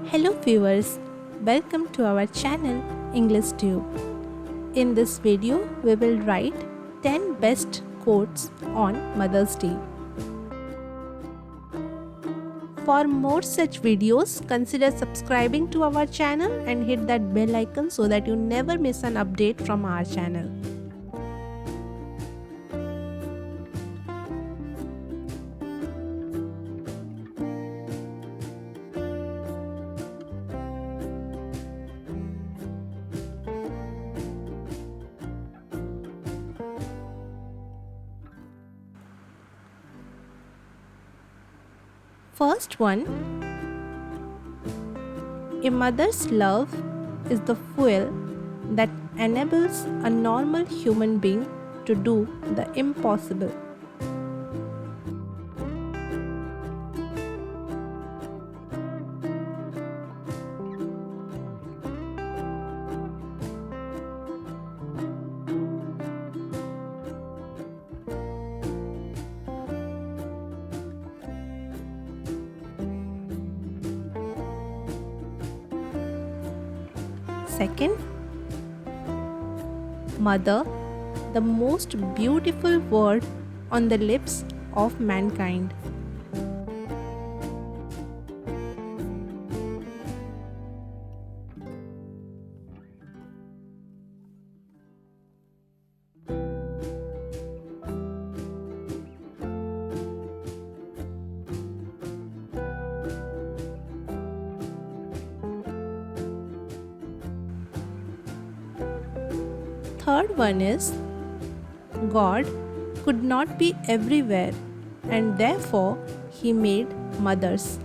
Hello viewers, welcome to our channel English Tube. In this video, we will write 10 best quotes on Mother's Day. For more such videos, consider subscribing to our channel and hit that bell icon so that you never miss an update from our channel. First one, a mother's love is the fuel that enables a normal human being to do the impossible. Second, mother, the most beautiful word on the lips of mankind. Third one is God could not be everywhere and therefore he made mothers.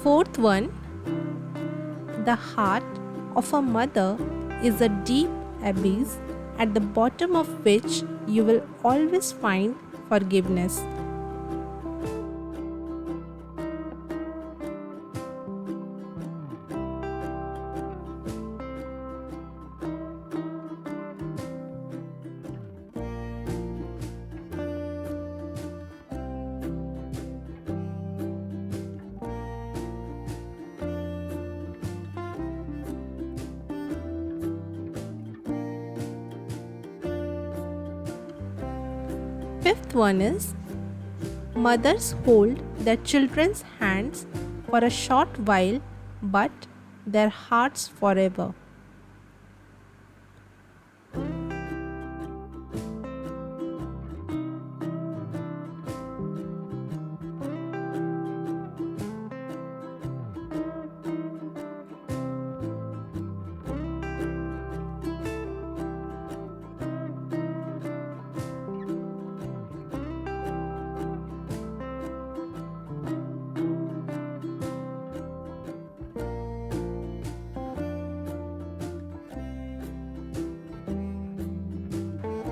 Fourth one, the heart of a mother is a deep abyss at the bottom of which you will always find forgiveness. Fifth one is mothers hold their children's hands for a short while but their hearts forever.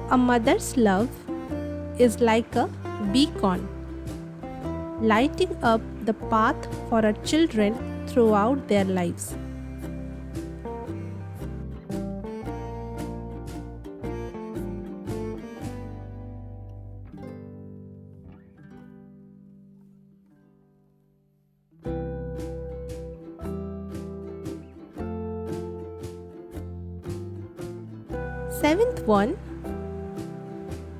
A mother's love is like a beacon, lighting up the path for her children throughout their lives. Seventh one,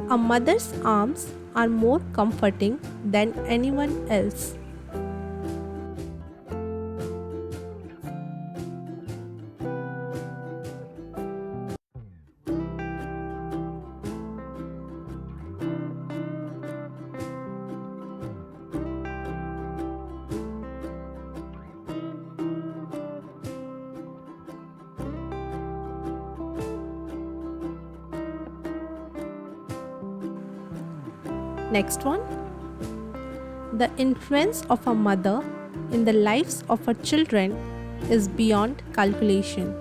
a mother's arms are more comforting than anyone else. Next one, the influence of a mother in the lives of her children is beyond calculation.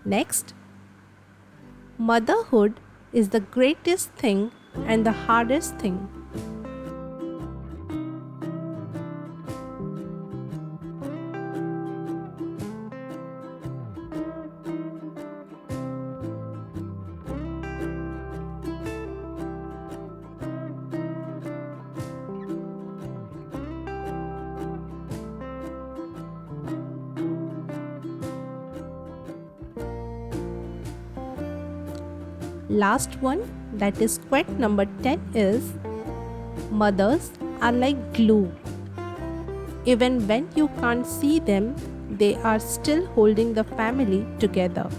Next, motherhood is the greatest thing and the hardest thing. Last one, that is quote number 10, is mothers are like glue. Even when you can't see them, they are still holding the family together.